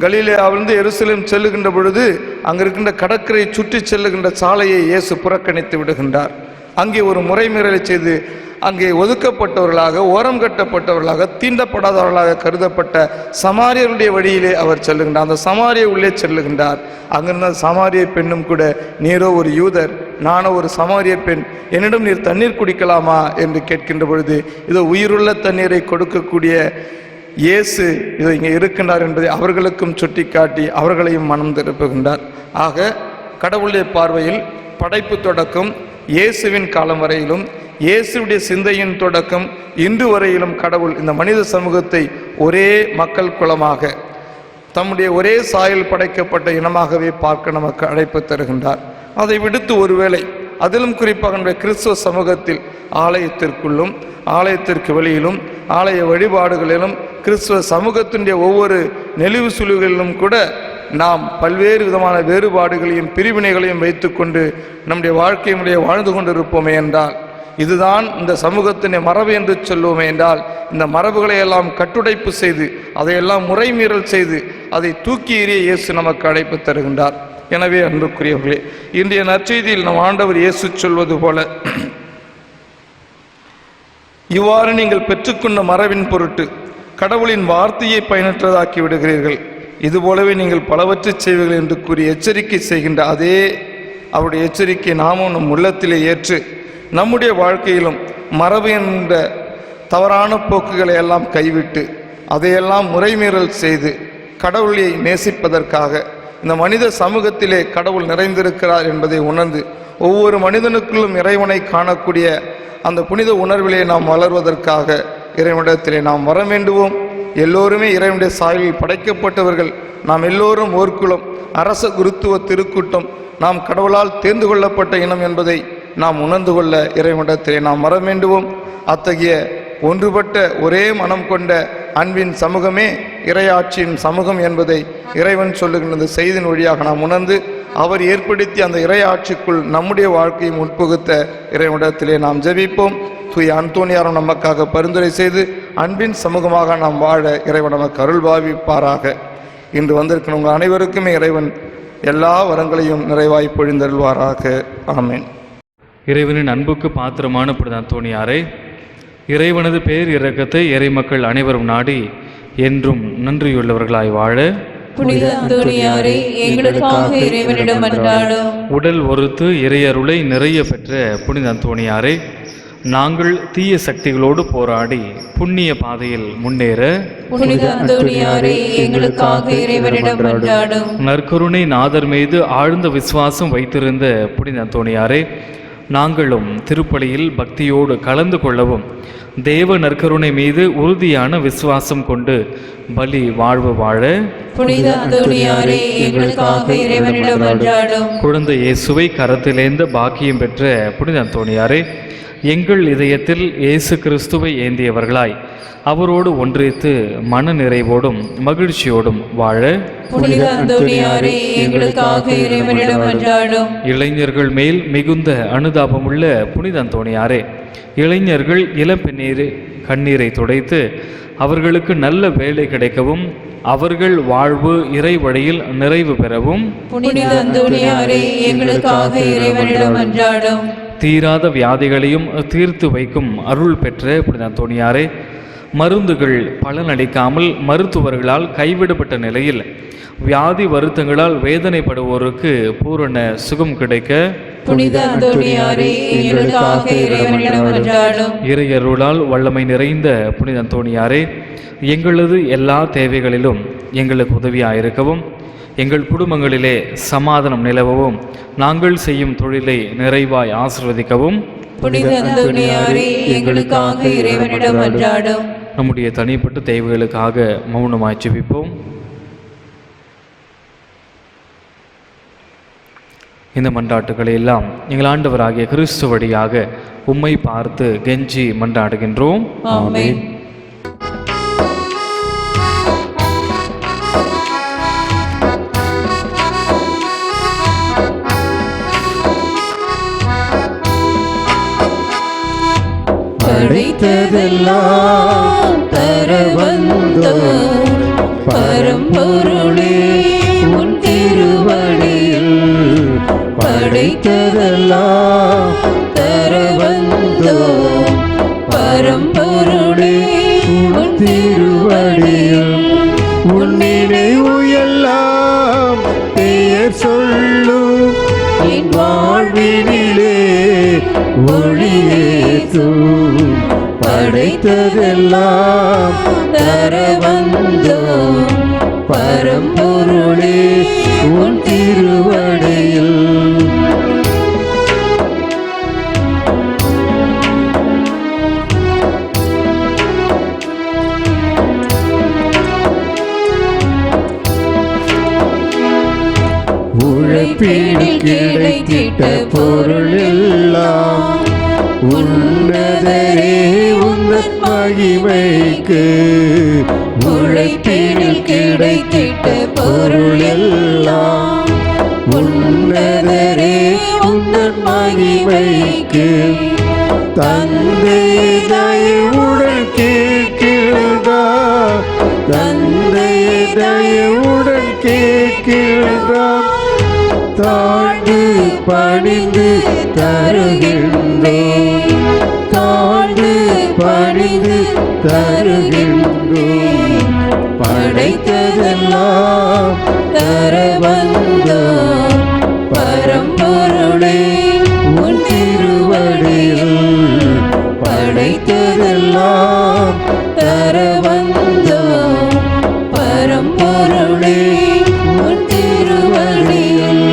கலிலேயாவிலிருந்து எருசலேம் செல்லுகின்ற பொழுது அங்கே இருக்கின்ற கடற்கரை சுற்றி செல்லுகின்ற சாலையை இயேசு புறக்கணித்து விடுகின்றார். அங்கே ஒரு முறைமீறலை செய்து அங்கே ஒதுக்கப்பட்டவர்களாக, ஓரம் கட்டப்பட்டவர்களாக, தீண்டப்படாதவர்களாக கருதப்பட்ட சமாரியருடைய வழியிலே அவர் செல்லுகின்றார். அந்த சமாரிய உள்ளே செல்லுகின்றார். அங்கிருந்த சமாரிய பெண்ணும் கூட, நீரோ ஒரு யூதர், நானோ ஒரு சமாரிய பெண், என்னிடம் நீர் தண்ணீர் குடிக்கலாமா என்று கேட்கின்ற பொழுது, இதோ உயிருள்ள தண்ணீரை கொடுக்கக்கூடிய இயேசு இதோ இங்கே இருக்கின்றார் என்பதை அவர்களுக்கும் சுட்டிக்காட்டி அவர்களையும் மனம் திருப்புகின்றார். ஆக கடவுளுடைய பார்வையில் படைப்பு தொடக்கம் இயேசுவின் காலம் வரையிலும், இயேசுடைய சிந்தையின் தொடக்கம் இன்று வரையிலும் கடவுள் இந்த மனித சமூகத்தை ஒரே மக்கள் குலமாக, தம்முடைய ஒரே சாயல் படைக்கப்பட்ட இனமாகவே பார்க்க நமக்கு அழைப்பு தருகின்றார். அதை விடுத்து ஒருவேளை அதிலும் குறிப்பாக நம்முடைய கிறிஸ்துவ சமூகத்தில் ஆலயத்திற்குள்ளும் ஆலயத்திற்கு வெளியிலும் ஆலய வழிபாடுகளிலும் கிறிஸ்துவ சமூகத்தினுடைய ஒவ்வொரு நெளிவு சுழிவுகளிலும் கூட நாம் பல்வேறு விதமான வேறுபாடுகளையும் பிரிவினைகளையும் வைத்துக்கொண்டு நம்முடைய வாழ்க்கையினுடைய வாழ்ந்து கொண்டிருப்போமே என்றால், இதுதான் இந்த சமூகத்தினை மரபு என்று சொல்லுவோமே என்றால், இந்த மரபுகளை எல்லாம் கட்டுடைப்பு செய்து அதையெல்லாம் முறைமீறல் செய்து அதை தூக்கி எறிய இயேசு நமக்கு அழைப்பு தருகின்றார். எனவே அன்புக்குரியவர்களே, இன்றைய நற்செய்தியில் நம் ஆண்டவர் இயேசு சொல்வது போல, இவ்வாறு நீங்கள் பெற்றுக்கொண்ட மரபின் பொருட்டு கடவுளின் வார்த்தையை பயனற்றதாக்கி விடுகிறீர்கள், இதுபோலவே நீங்கள் பலவற்றை செய்வீர்கள் என்று கூறி எச்சரிக்கை செய்கின்ற அதே அவருடைய எச்சரிக்கை நாமும் நம் உள்ளத்திலே ஏற்று நம்முடைய வாழ்க்கையிலும் மரபு என்ற தவறான போக்குகளை எல்லாம் கைவிட்டு அதையெல்லாம் முறைமீறல் செய்து கடவுளை நேசிப்பதற்காக இந்த மனித சமூகத்திலே கடவுள் நிறைந்திருக்கிறார் என்பதை உணர்ந்து ஒவ்வொரு மனிதனுக்குள்ளும் இறைவனை காணக்கூடிய அந்த புனித உணர்விலே நாம் வளர்வதற்காக இறைவனிடத்திலே நாம் வர வேண்டுவோம். எல்லோருமே இறைவனுடைய சாயலில் படைக்கப்பட்டவர்கள். நாம் எல்லோரும் ஓர்குலம், அரச குருத்துவ திருக்கூட்டம், நாம் கடவுளால் தேர்ந்து கொள்ளப்பட்ட இனம் என்பதை நாம் உணர்ந்து கொள்ள இறைவனிடத்திலே நாம் வர வேண்டுவோம். அத்தகைய ஒன்றுபட்ட ஒரே மனம் கொண்ட அன்பின் சமூகமே இறையாட்சியின் சமூகம் என்பதை இறைவன் சொல்லுகின்ற இந்த செய்தியின் வழியாக நாம் உணர்ந்து அவர் ஏற்படுத்தி அந்த இறையாட்சிக்குள் நம்முடைய வாழ்க்கையை உட்புகுத்த இறைவனிடத்திலே நாம் ஜெபிப்போம். தூய அந்தோனியாரும் நமக்காக பரிந்துரை செய்து அன்பின் சமூகமாக நாம் வாழ இறைவன் நமக்கு அருள் பாவிப்பாராக. இன்று வந்திருக்கிற உங்கள் அனைவருக்குமே இறைவன் எல்லா வரங்களையும் நிறைவாய் பொழிந்தருள்வாராக. ஆமென். இறைவனின் அன்புக்கு பாத்திரமான புனித அந்தோனியாரை, இறைவனது பேர் இரக்கத்தை இறை மக்கள் அனைவரும் நாடி என்றும் நன்றியுள்ளவர்களாய் வாழ புனித அந்தோனியாரை எங்களுக்காக இறைவனிடம் மன்றாடும். உடல் ஒருத்து இறையருளை நிறைய பெற்ற புனித அந்தோனியாரை, நாங்கள் தீய சக்திகளோடு போராடி புண்ணிய பாதையில் முன்னேற புனித அந்தோனியாரை எங்களுக்காக இறைவனிடம் மன்றாடும். நற்கருணை நாதர் மீது ஆழ்ந்த விசுவாசம் வைத்திருந்த புனித அந்தோனியாரை, நாங்களும் திருப்பலியில் பக்தியோடு கலந்து கொள்ளவும் தேவ நற்கருணை மீது உறுதியான விசுவாசம் கொண்டு பலி வாழ்வு வாழ புனித அந்தோனியாரை எங்களுக்காக இறைவனிடம் மன்றாடும். குழந்தை இயேசுவை கரத்திலேந்த பாக்கியம் பெற்ற புனித அந்தோனியாரை, எங்கள் இதயத்தில் இயேசு கிறிஸ்துவை ஏந்தியவர்களாய் அவரோடு ஒன்றித்து மன நிறைவோடும் மகிழ்ச்சியோடும் வாழ புனித அந்தோனியாரை எங்களுக்காக இறைவனிடம் மன்றாடும். இளைஞர்கள் மேல் மிகுந்த அனுதாபமுள்ள புனித அந்தோனியாரே, இளைஞர்கள் இளம்பெண்ணீர் கண்ணீரை துடைத்து அவர்களுக்கு நல்ல வேலை கிடைக்கவும் அவர்கள் வாழ்வு இறை வழியில் நிறைவு பெறவும் புனித அந்தோனியாரை எங்களுக்காக இறைவனிடம் மன்றாடும். தீராத வியாதிகளையும் தீர்த்து வைக்கும் அருள் பெற்ற புனித அந்தோனியாரே, மருந்துகள் பலனளிக்காமல் மருத்துவர்களால் கைவிடப்பட்ட நிலையில் வியாதி வருத்தங்களால் வேதனைப்படுவோருக்கு பூரண சுகம் கிடைக்க புனித அந்தோனியாரை எங்களுக்காக இறைவனிடம் மன்றாடும். இறையருளால் வல்லமை நிறைந்த புனித அந்தோனியாரே, எங்களது எல்லா தேவைகளிலும் எங்களுக்கு உதவியாயிருக்கவும் எங்கள் குடும்பங்களிலே சமாதானம் நிலவவும் நாங்கள் செய்யும் தொழிலை நிறைவாய் ஆசீர்வதிக்கவும் புனித அந்தோனியாரை எங்களுக்காக இறைவனிடம் மன்றாடும். நம்முடைய தனிப்பட்ட தேவைகளுக்காக மௌனமாய் ஜெபிப்போம். இந்த மன்றாட்டுக்களை எல்லாம் எங்கள் ஆண்டவராகிய கிறிஸ்து வழியாக உம்மை பார்த்து கெஞ்சி மன்றாடுகின்றோம். ஆமென். படைத்ததெல்லாம் தர வந்தோம், பரம்பொருளே உன் திருவடியில் படைத்ததெல்லாம் தர வந்தோம். பரம்பொருளே உன் திருவடியில் உன் நினைவு எல்லாம் பெயர் சொல்லும் என் வாழ்வினிலே ஒளியேற்றும் படைத்ததெல்லாம் தர வந்தோம். பரம்பொருளே உன் திருவடியில் உழைப்பீடில் கிடைத்திட்ட பொருள் எல்லாம் உன்னதரே உன்னத் மகிமைக்கு. உழைப்பீடில் கிடைத்திட்ட பொருள் எல்லாம் உன்னதரே உன்னத் மகிமைக்கு. தந்தை தயவுடன் கேட்கிறதா, தந்தை தயவுடன் கேட்கிறதா, தாழ்ந்து பணிந்து தருகின்றோம், தாழ்ந்து பணிந்து தருகின்றோம். படைத்ததெல்லாம் தர வந்தோம். பரம்பொருளே உன் திருவடியில் படைத்ததெல்லாம் தர வந்தோம். பரம்பொருளே உன் திருவடியில்.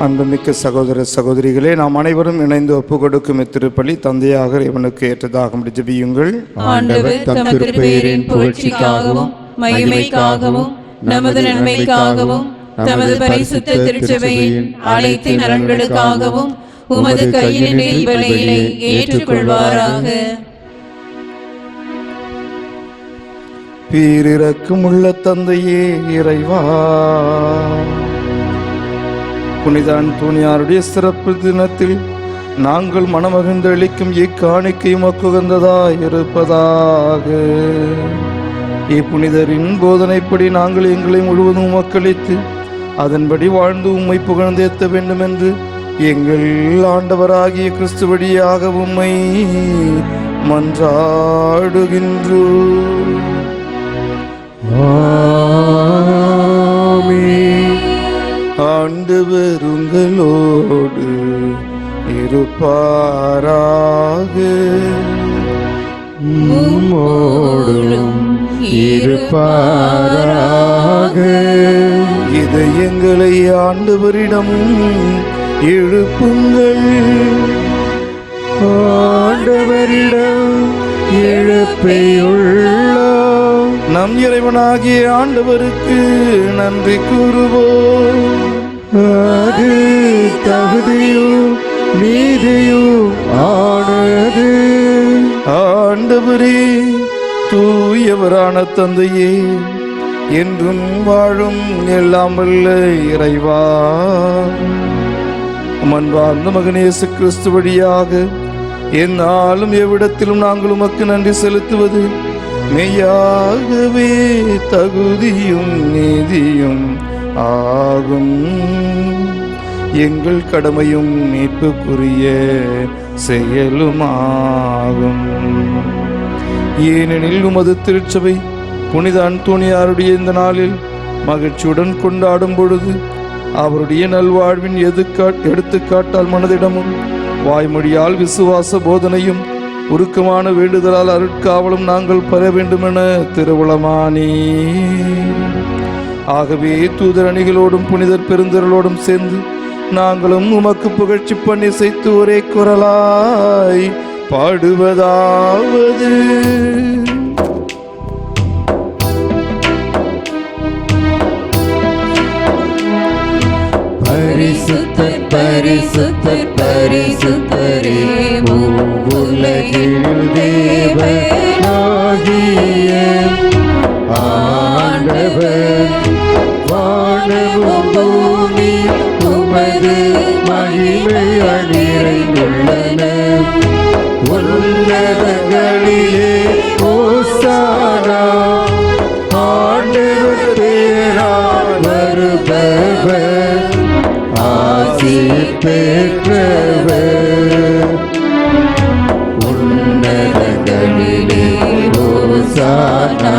அன்புமிக்க சகோதர சகோதரிகளே, நாம் அனைவரும் இணைந்து ஒப்புக் கொடுக்கும் இத்திருப்பலி தந்தையாக இவனுக்கு ஏற்றதாக ஜெபியுங்கள். ஆண்டவர் தம் திருப்பெயரின் புகழ்ச்சிக்காகவும் மகிமைக்காகவும் நமது நன்மைக்காகவும் தமது பரிசுத்த திருச்சபையின் அனைத்து நலன்களுக்காகவும் உமது கையிலே இவ்வளையினை ஏற்றுக்கொள்வாராக. பேரிரக்கமுள்ள தந்தையே இறைவா, புனித அந்தோனியாருடைய சிறப்பு தினத்தில் நாங்கள் மனமகிழ்ந்து அளிக்கும் இக்காணிக்கை உமக்குகந்ததாய் இருப்பதாக. இப்புனிதரின் போதனைப்படி நாங்கள் எங்களை முழுவதும் உமக்களித்து அதன்படி வாழ்ந்து உம்மை புகழ்ந்தேத்த வேண்டும் என்று எங்கள் ஆண்டவராகிய கிறிஸ்து வழியாக உம்மை மன்றாடுகின்றோம். ஆண்டவர் உங்களோடு இருப்பாராக. உம்மோடும் இருப்பாராக. இதயங்களை ஆண்டவரிடம் எழுப்புங்கள். ஆண்டவரிடம் எழுப்பியுள்ளோம். நம் இறைவனாகிய ஆண்டவருக்கு நன்றி கூறுவோம். அது தகுதியும் நீதியும் ஆனது. ஆண்டவரே, தூயவரான தந்தையே, என்றும் வாழும் எல்லாம் வல்ல இறைவா, அன்பார்ந்த மகன் இயேசு கிறிஸ்து வழியாக எந்நாளும் எவ்விடத்திலும் நாங்கள் உமக்கு நன்றி செலுத்துவது மெய்யாகவே தகுதியும் நீதியும் ஆகும். எங்கள் கடமையும் மீட்புக்குரிய செயலுமாகும். ஏனெனில் உமது திருச்சபை புனித அந்தோனியாருடைய இந்த நாளில் மகிழ்ச்சியுடன் கொண்டாடும் பொழுது அவருடைய நல்வாழ்வின் எடுத்துக்காட்டால் மனதிடமும் வாய்மொழியால் விசுவாச போதனையும் உருக்கமான வேண்டுதலால் அருட்காவலும் நாங்கள் பெற வேண்டுமென திருவுளமானே. ஆகவே தூதர் அணிகளோடும் புனிதர் பெருந்திரளோடும் சேர்ந்து நாங்களும் உமக்கு புகழ்ச்சி பண்ணி செய்து ஒரே குரலாய் பாடுவதாவது: பரிசுத்தர் பரிசுத்தர் பரிசுத்தரே, உலகில் தேவனாகிய ஆண்டவர். வானமும் பூமி உமது மகிமையால் நிறைந்துள்ளன. உன்னதங்களிலே பெற்றவர். உன்னதங்களிலே ஓசானா,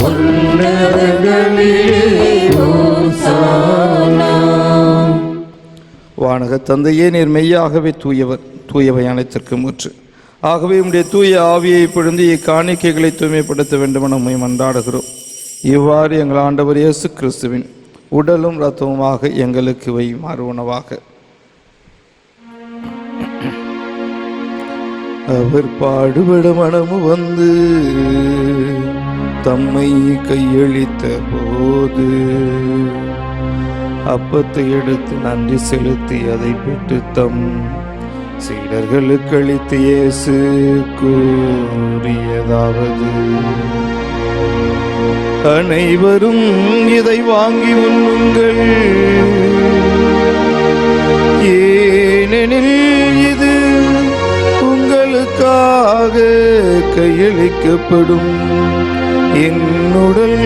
உன்னதங்களிலே ஓசானா. வானக தந்தையே, நீர் மெய்யாகவே தூயவர், தூயவை அனைத்திற்கும் ஊற்று. ஆகவே உம்முடைய தூய ஆவியை பொழுந்து இக்காணிக்கைகளை தூய்மைப்படுத்த வேண்டுமென நம்மை மன்றாடுகிறோம். இவ்வாறு எங்கள் ஆண்டவர் இயேசு கிறிஸ்துவின் உடலும் இரத்தமுமாக எங்களுக்கு வை மாறுவனவாக. அவர் பாடுபட மனமு வந்து தம்மை கையளித்த போது அப்பத்தை எடுத்து நன்றி செலுத்தி அதை பெற்று தம் சீடர்களுக்கு அளித்து இயேசு கூறியதாவது: அனைவரும் இதை வாங்கி உண்ணுங்கள், ஏனெனில் இது உங்களுக்காக கையளிக்கப்படும் என் உடல்.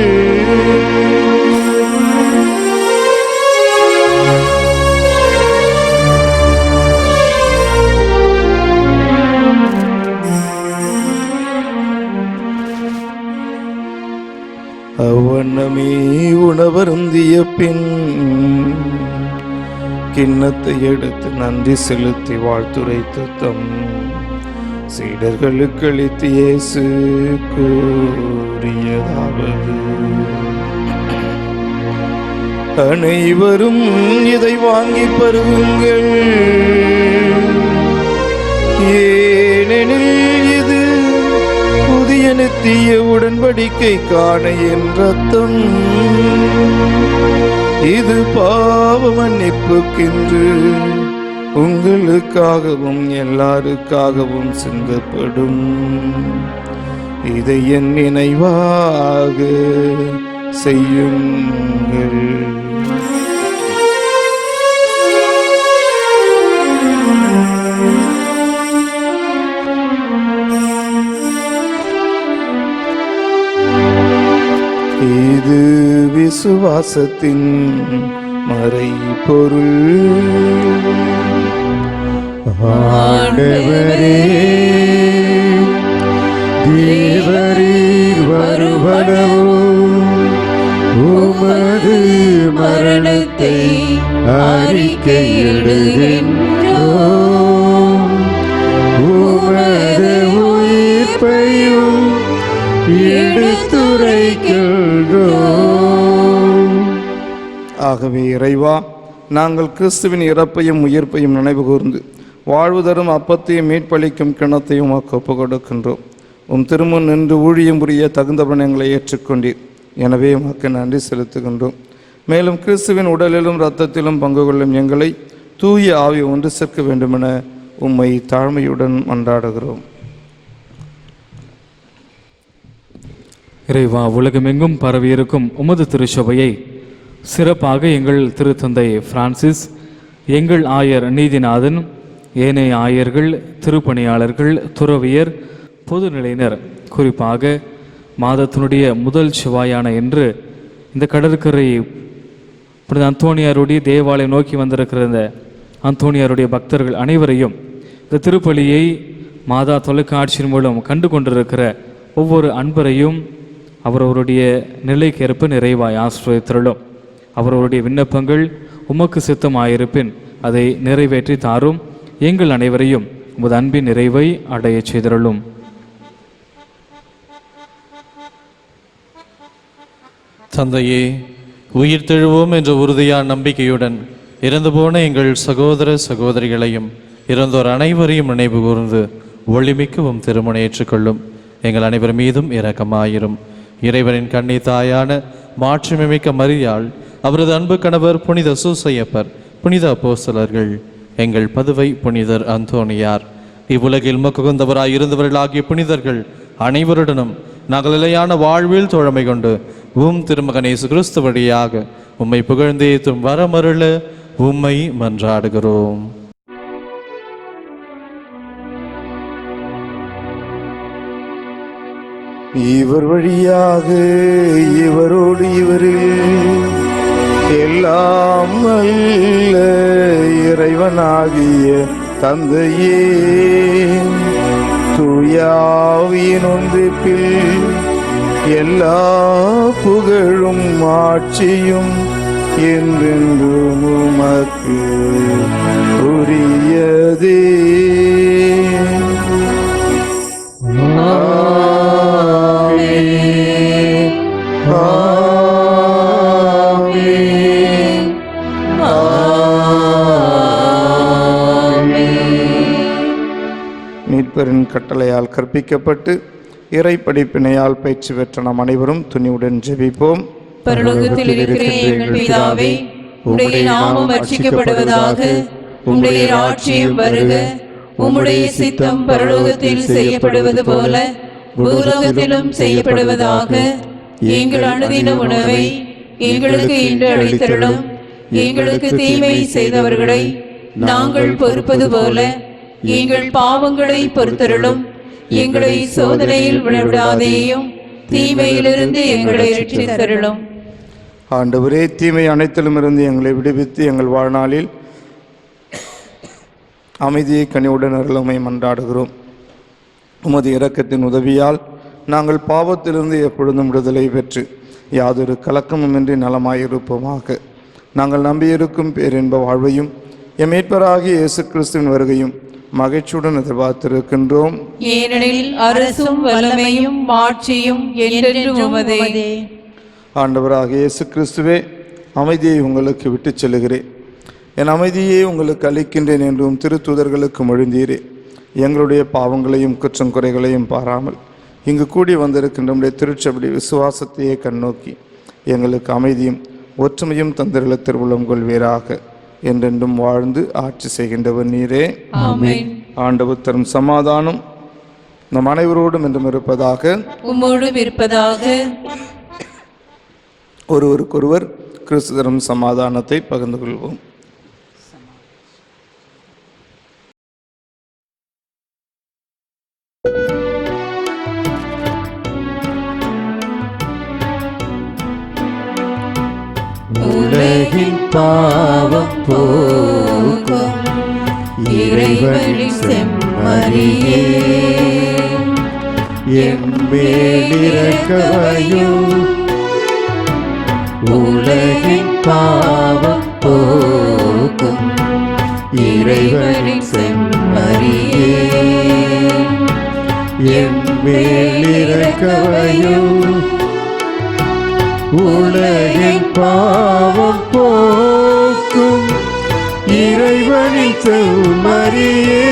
அவ்வண்ணமே உணவருந்திய பின் கிண்ணத்தை எடுத்து நன்றி செலுத்தி வாழ்த்துரைத்து தம் சீடர்களுக்கு அளித்து இயேசு கூறியதாவது: அனைவரும் இதை வாங்கி பருகுங்கள், ஏனெனில் இது புதிய நித்திய உடன்படிக்கைக்கான என் ரத்தம். இது பாவ மன்னிப்புக்கென்று உங்களுக்காகவும் எல்லாருக்காகவும் சிந்தப்படும். இதை என் நினைவாக செய்யுங்கள். இது விசுவாசத்தின் மறைபொருள். ஆண்டவரே, தேவரீர் வருவனவும் உமது மரணத்தை அறிக்கையிடுகின்றோம், உமது உயிர்ப்பையும் எடுத்துரைக்கின்றோம். ஆகவே இறைவா, நாங்கள் கிறிஸ்துவின் இறப்பையும் உயிர்ப்பையும் நினைவு கூர்ந்து வாழ்வு தரும் அப்பத்தையும் மீட்பளிக்கும் கிணத்தையும் ஒப்பு கொடுக்கின்றோம். உம் திருமுன் நின்று ஊழியம் புரிய தகுந்தவன் எங்களை ஏற்றுக்கொண்டீர். எனவே உமக்கு நன்றி செலுத்துகின்றோம். மேலும் கிறிஸ்துவின் உடலிலும் இரத்தத்திலும் பங்கு கொள்ளும் எங்களை தூய ஆவி ஒன்று சேர்க்க வேண்டுமென உம்மை தாழ்மையுடன் மன்றாடுகிறோம். இறைவா, உலகமெங்கும் பரவியிருக்கும் உமது திருச்சபையை சிறப்பாக எங்கள் திருத்தந்தை பிரான்சிஸ், எங்கள் ஆயர் நீதிநாதன், ஏனைய ஆயர்கள், திருப்பணியாளர்கள், துறவியர், பொதுநிலையினர், குறிப்பாக மாதத்தினுடைய முதல் செவ்வாயான இன்று இந்த கடற்கரை அந்தோணியாருடைய தேவாலயம் நோக்கி வந்திருக்கிற இந்த அந்தோணியாருடைய பக்தர்கள் அனைவரையும் இந்த திருப்பலியை மாதா தொலைக்காட்சியின் மூலம் கண்டு கொண்டிருக்கிற ஒவ்வொரு அன்பரையும் அவரவருடைய நிலைக்கேற்ப நிறைவாய் ஆசிரியத்திரளும். அவரவருடைய விண்ணப்பங்கள் உமக்கு சித்தமாயிருப்பின் அதை நிறைவேற்றி தாரும். எங்கள் அனைவரையும் உமது அன்பின் நிறைவை அடைய செய்திருளும். தந்தையே, உயிர் தெழுவோம் என்ற உறுதியான நம்பிக்கையுடன் இறந்து போன எங்கள் சகோதர சகோதரிகளையும் இறந்தோர் அனைவரையும் நினைவு கூர்ந்து ஒளிமிக்கவும் திருமணம் ஏற்றுக்கொள்ளும். எங்கள் அனைவர் மீதும் இரக்கமாயிரும். இறைவனின் கண்ணி தாயான மாட்சிமிக்க மரியாள், அவரது அன்பு கணவர் புனித சூசையப்பர், புனித அப்போஸ்தலர்கள், எங்கள் பதுவை புனிதர் அந்தோணியார், இவ்வுலகில் மக்குந்தவராய் இருந்தவர்களாகிய புனிதர்கள் அனைவருடனும் நாங்கள் நிலையான வாழ்வில் தோழமை கொண்டு திருமகன் இயேசு கிறிஸ்து வழியாக உம்மை புகழ்ந்தேத்தும் வரமருள உம்மை மன்றாடுகிறோம். இவர் வழியாக இவரோடு இவரில் எல்லாம் வல்ல இறைவனாகிய தந்தையே, தூயாவின் ஒன்றிப்பில் எல்லா புகழும் ஆட்சியும் என்றென்றும் உமக்கு உரியதே. மீட்பரின் கட்டளையால் கற்பிக்கப்பட்டு இறை படிப்பினையால் பயிற்சி பெற்ற நாம் அனைவரும் துணிவுடன் ஜெபிப்போம். பரலோகத்தில் இருக்கிற எங்கள் பிதாவே, உம்முடைய நாமம் அர்ச்சிக்கப்படுவதாக, உம்முடைய ராஜ்யம் வருக, உம்முடைய சித்தம் பரலோகத்தில் செய்யப்படுவது போல பூலோகத்திலும் செய்யப்படுவதாக. எங்கள் அனுதின உணவை எங்களுக்கு இன்று அளித்தருளும். எங்களுக்கு தீமை செய்தவர்களை நாங்கள் பொறுப்பது போல எங்கள் பாவங்களை பொறுத்தருளும். எங்களை சோதனையில் விடாதேயும், தீமையிலிருந்து எங்களை ரட்சித்தருளும். ஆண்டவரே, தீமை அனைத்திலும் இருந்து எங்களை விடுவித்து எங்கள் வாழ்நாளில் அமைதியை கனிவுடன் அருளுமை மன்றாடுகிறோம். உமது இரக்கத்தின் உதவியால் நாங்கள் பாவத்திலிருந்து எப்பொழுதும் விடுதலை பெற்று யாதொரு கலக்கமுமின்றி நலமாயிருப்போமாக. நாங்கள் நம்பியிருக்கும் பேரின்ப வாழ்வையும் எம் மீட்பராகிய இயேசு கிறிஸ்துவின் வருகையும் மகிழ்ச்சியுடன் எதிர்பார்த்திருக்கின்றோம். ஏனெனில் அரசும் வல்லமையும் மாட்சியும் என்றென்றும் உமதே. ஆண்டவராகிய இயேசு கிறிஸ்துவே, அமைதியை உங்களுக்கு விட்டுச் செல்லுகிறேன், என் அமைதியை உங்களுக்கு அளிக்கின்றேன் என்றும் திருத்தூதர்களுக்கு மொழிந்தீரே. எங்களுடைய பாவங்களையும் குற்றம் குறைகளையும் பாராமல் இங்கு கூடி வந்திருக்கின்ற நம்முடைய திருச்சபடி விசுவாசத்தையே கண்ணோக்கி எங்களுக்கு அமைதியும் ஒற்றுமையும் தந்திரள திருவுள்ளம் கொள்வீராக. என்றென்றும் வாழ்ந்து ஆட்சி செய்கின்றவர் நீரே. ஆமென். ஆண்டவர் தரும் சமாதானம் நம் அனைவரோடும் என்றும் இருப்பதாக. உம்மோடும் இருப்பதாக. ஒருவருக்கொருவர் கிறிஸ்து தரும் சமாதானத்தை பகிர்ந்து கொள்வோம். உலகின் பாவம் போக்கும் இறைவனின் செம்மறியே, எம்மேலிரக்கவையும். உலகின் பாவம் போக்கும் இறைவனின் செம்மறியே, எம்மேலிரக்கவையும். உலகின் பாவம் போக்கும் இறைவனின் செம்மறியே,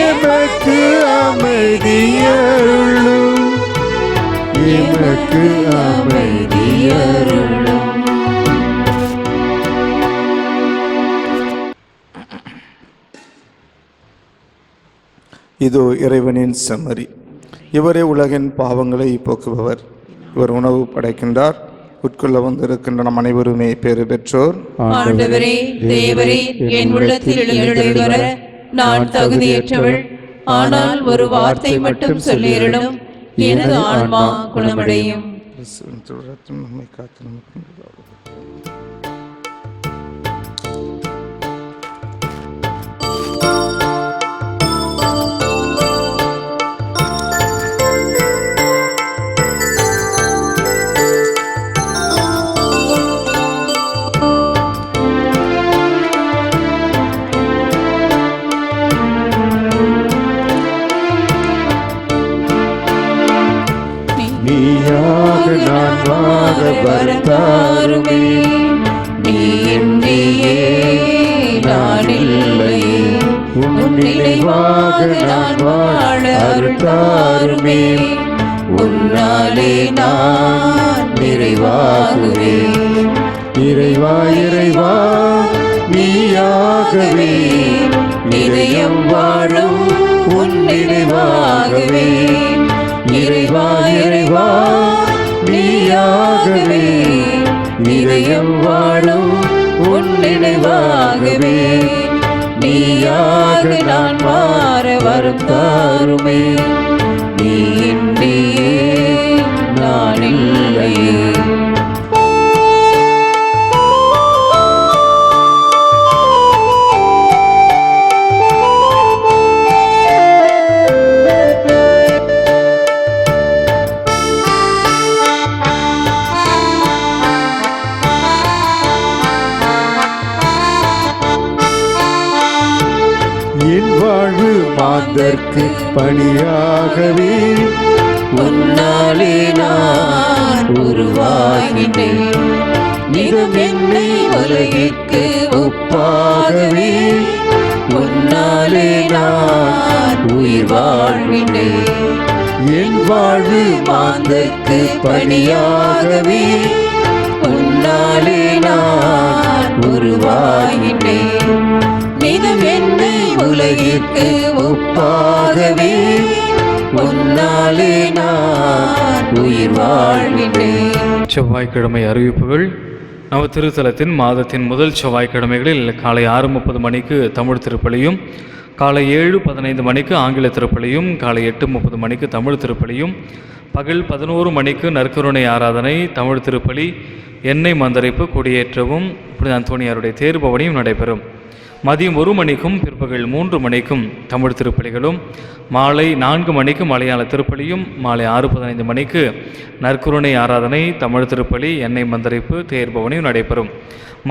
எமக்கு அமைதியருளும், எமக்கு அமைதியருளும். இதோ இறைவனின் செம்மறி, இவரே உலகின் பாவங்களை போக்குபவர். இவர் உணவு படைக்கின்றார். உட்கொள்ள வந்திருக்கின்ற நம் அனைவருமே பேறு பெற்றோர். ஆண்டவரே, தேவரே, என் உள்ளத்தில் எழுந்தருள நான் தகுதியற்றவள். ஆனால் ஒரு வார்த்தை மட்டும் சொல்லியருளும், எனது ஆன்மா குணமடையும். நம்மை காத்து நமக்கு நீயாக நான் வாழ வரத்தாருமே, நீ இன்றியே நான் இல்லையே. உன் நினைவாக நான் வாழ அருள்தாருமே. உன்னாலே நான் நிறைவாகுவேன். இறைவா இறைவா நீயாகவே, இதயம் வாழும் உன் நினைவாகவே. இறைவா இறைவா நீயாகவே, இதயம் வாழும் உன் நினைவாகவே. நீயாக நான் மாற வரும் தாருமே. நீ இன்றியே நான் இல்லையே. மாந்தர்க்கு பணியாகவே உன்னாலே நான் உருவாகினேன். நிதம் என்னை உலகிற்கு ஒப்பாகவே உன்னாலே நான் உயிர் வாழ்வினேன். என் வாழ்வு மாந்தர்க்கு பணியாகவே உன்னாலே நான் உருவாகினேன். நிதம் என்னை உலகிற்கு ஒப்பாகவே உன்னாலே நான் உயிர் வாழ்வினேன். செவ்வாய்க்கிழமை அறிவிப்புகள். நவ திருத்தலத்தின் மாதத்தின் முதல் செவ்வாய்க்கிழமைகளில் காலை 6:30 மணிக்கு தமிழ் திருப்பலியும், காலை 7:15 மணிக்கு ஆங்கில திருப்பலியும், காலை 8:30 மணிக்கு தமிழ் திருப்பலியும், பகல் 11 மணிக்கு நற்கருணை ஆராதனை, தமிழ் திருப்பலி, எண்ணெய் மந்தரிப்பு, கொடியேற்றவும் புனித அந்தோணியாருடைய தேர்பவனியும் நடைபெறும். மதியம் 1 மணிக்கும் பிற்பகல் 3 மணிக்கும் தமிழ் திருப்பலிகளும், மாலை 4 மணிக்கு மலையாள திருப்பலியும், மாலை 6:15 மணிக்கு நற்கருணை ஆராதனை, தமிழ் திருப்பலி, எண்ணெய் மந்தரிப்பு, தேர்பவனியும் நடைபெறும்.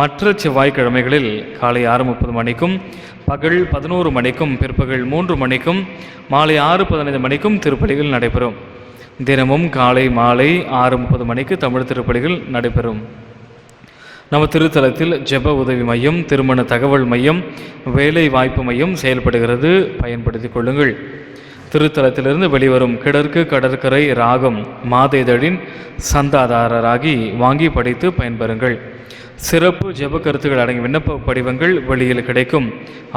மற்ற செவ்வாய்க்கிழமைகளில் காலை 6:30 மணிக்கும் பகல் 11 மணிக்கும் பிற்பகல் 3 மணிக்கும் மாலை 6:15 மணிக்கும் திருப்பலிகள் நடைபெறும். தினமும் காலை மாலை 6:30 மணிக்கு தமிழ் திருப்பலிகள் நடைபெறும். நம்ம திருத்தலத்தில் ஜெப உதவி மையம், திருமண தகவல் மையம், வேலை வாய்ப்பு மையம் செயல்படுகிறது. பயன்படுத்தி கொள்ளுங்கள். திருத்தலத்திலிருந்து வெளிவரும் கிழக்கு கடற்கரை ராகம் மாத இதழின் சந்தாதாரராகி வாங்கி படித்து பயன்பெறுங்கள். சிறப்பு ஜெப கருத்துக்கள் அடங்கிய விண்ணப்ப படிவங்கள் வெளியில் கிடைக்கும்.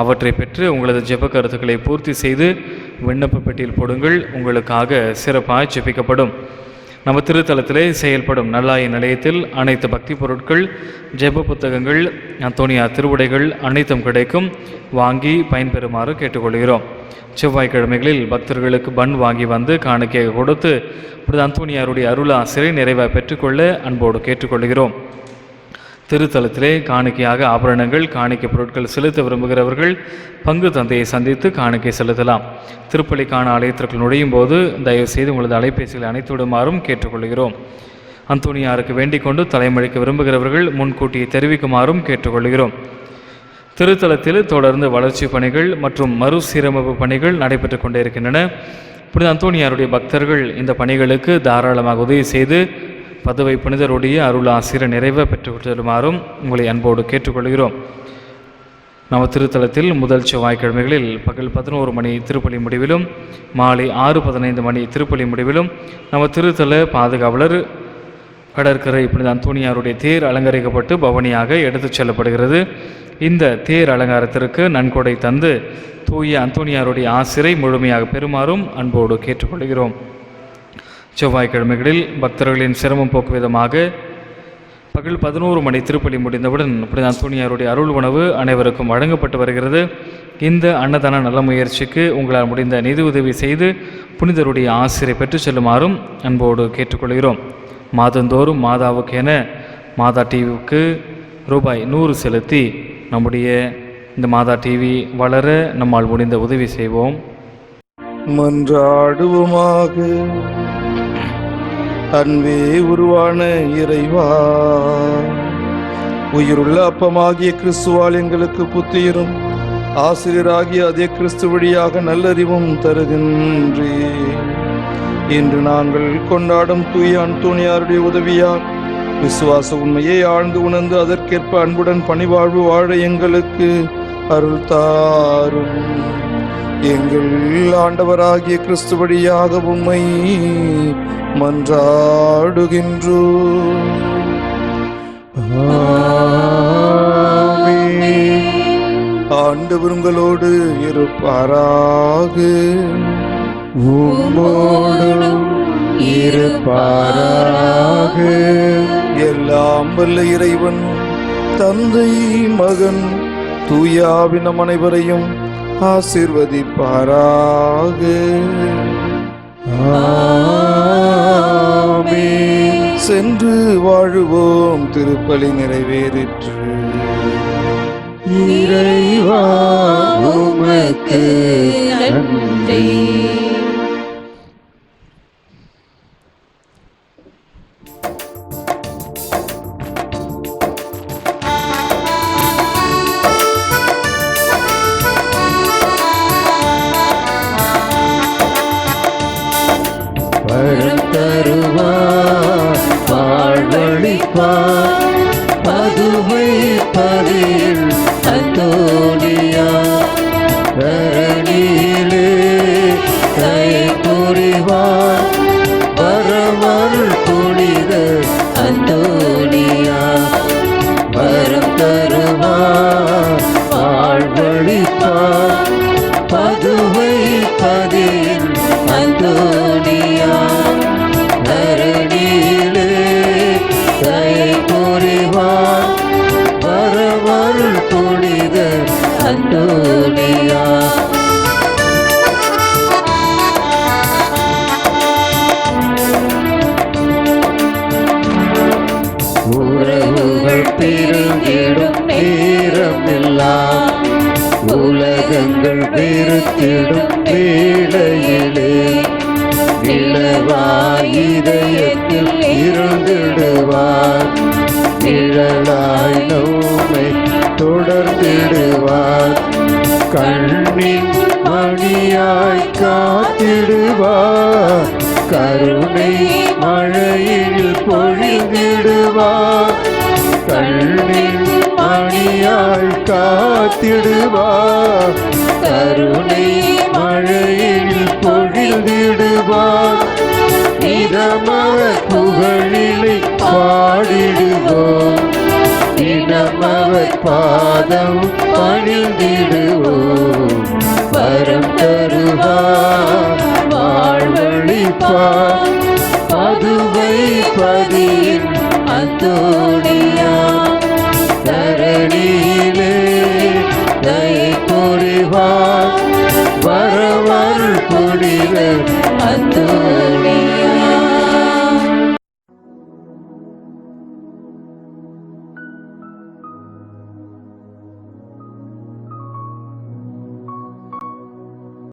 அவற்றை பெற்று உங்களது ஜெப கருத்துக்களை பூர்த்தி செய்து விண்ணப்ப பெட்டியில் போடுங்கள். உங்களுக்காக சிறப்பாக ஜெபிக்கப்படும். நம்ம திருத்தலத்திலே செயல்படும் நல்லாய நிலையத்தில் அனைத்து பக்தி பொருட்கள், ஜெப புத்தகங்கள், அந்தோணியார் திருவுடைகள் அனைத்தும் கிடைக்கும். வாங்கி பயன்பெறுமாறு கேட்டுக்கொள்கிறோம். செவ்வாய்க்கிழமைகளில் பக்தர்களுக்கு பன் வாங்கி வந்து காணிக்கையாக கொடுத்து புனித அந்தோணியாருடைய அருள் ஆசிரை நிறைவாக பெற்றுக்கொள்ள அன்போடு கேட்டுக்கொள்கிறோம். திருத்தலத்திலே காணிக்கையாக ஆபரணங்கள், காணிக்கை பொருட்கள் செலுத்த விரும்புகிறவர்கள் பங்கு தந்தையை சந்தித்து காணிக்கை செலுத்தலாம். திருப்பலிக்கான ஆலயத்திற்கு நுழையும் போது தயவுசெய்து உங்களது அலைபேசிகளை அணைத்து விடுமாறும் கேட்டுக்கொள்கிறோம். அந்தோணியாருக்கு வேண்டிக் கொண்டு தலைமழிக்க விரும்புகிறவர்கள் முன்கூட்டியை தெரிவிக்குமாறும் கேட்டுக்கொள்கிறோம். திருத்தலத்தில் தொடர்ந்து வளர்ச்சி பணிகள் மற்றும் மறுசீரமைப்பு பணிகள் நடைபெற்று கொண்டே இருக்கின்றன. புனித அந்தோணியாருடைய பக்தர்கள் இந்த பணிகளுக்கு தாராளமாக உதவி செய்து பதுவை புனிதருடைய அருள் ஆசிரியர் நிறைவை பெற்றுக் செல்லுமாறும் உங்களை அன்போடு கேட்டுக்கொள்கிறோம். நம்ம திருத்தலத்தில் முதல் செவ்வாய்க்கிழமைகளில் பகல் 11 மணி திருப்பலி முடிவிலும், மாலை 6:15 மணி திருப்பலி முடிவிலும் நம்ம திருத்தல பாதுகாவலர் கடற்கரை புனித அந்தோணியாருடைய தேர் அலங்கரிக்கப்பட்டு பவனியாக எடுத்துச் செல்லப்படுகிறது. இந்த தேர் அலங்காரத்திற்கு நன்கொடை தந்து தூய அந்தோணியாருடைய ஆசிரை முழுமையாக பெறுமாறும் அன்போடு கேட்டுக்கொள்கிறோம். செவ்வாய்க்கிழமைகளில் பக்தர்களின் சிரமம் போக்கும் விதமாக பகல் 11 மணி திருப்பலி முடிந்தவுடன் புனித அந்தோணியாருடைய அருள் உணவு அனைவருக்கும் வழங்கப்பட்டு வருகிறது. இந்த அன்னதான நல்ல முயற்சிக்கு உங்களால் முடிந்த நிதி உதவி செய்து புனிதருடைய ஆசிரை பெற்றுச் செல்லுமாறும் அன்போடு கேட்டுக்கொள்கிறோம். மாதந்தோறும் மாதாவுக்கு என மாதா டிவிக்கு ரூபாய் 100 செலுத்தி நம்முடைய இந்த மாதா டிவி வளர நம்மால் முடிந்த உதவி செய்வோம். மன்றாடுவோமாக. அன்பே உருவான இறைவா, உயிருள்ள அப்பமாகிய கிறிஸ்துவால் எங்களுக்கு புத்திரும், ஆசிரியராகிய அதே கிறிஸ்து வழியாக நல்லறிவும் தருகின்றே. இன்று நாங்கள் கொண்டாடும் தூய அந்தோணியாருடைய உதவியால் விசுவாச உண்மையை ஆழ்ந்து உணர்ந்து அதற்கேற்ப அன்புடன் பணிவாழ்வு வாழ எங்களுக்கு அருள் தாரும். எங்கள் ஆண்டவராகிய கிறிஸ்து வழியாக உம்மை மன்றாடுகின்றோம். ஆண்டவர் உங்களோடு இருப்பாராக. உம்மோடும் இருப்பாராக. எல்லாம் வல்ல இறைவன் தந்தை, மகன், தூய ஆவி நம் அனைவரையும் ஆசீர்வதிப்பாராக. ஆமென். சென்று வாழுவோம். திருப்பலி நிறைவேறிற்று. இறைவா உமக்கு நன்றி. வரம் தருவார் வாழ்வழிப்பார் பதுவை பதில் அந்தோனியா தரணியிலே தயை புரிவார் வரமருள் புனித அந்தோனியா வரம் தருவார் வாழ்வழிப்பார் பதுவை பதில் அந்தோனியா தரணியிலே தயை புரிவார் வரமருள் புனித அந்தோனியா உறவுகள் பெருகிடும் நேரமெல்லாம் உலகங்கள் வெறுத்திடும் வேளையிலே இளவாய் இதயத்தில் இருந்திடுவார் நிழலாய் நம்மை தொடர்ந்திடுவார் கண்ணின் மணியாய் காத்திடுவார் கருணை மழையில் பொழிந்திடுவார் கண்ணின் மணியாய் காத்திடுவார் கருணை மழையில் பொழிந்திடுவார் இதமவர் புகழிலை பாடிடுவோம் தினமவர் பாதம் பணிந்திடுவோம்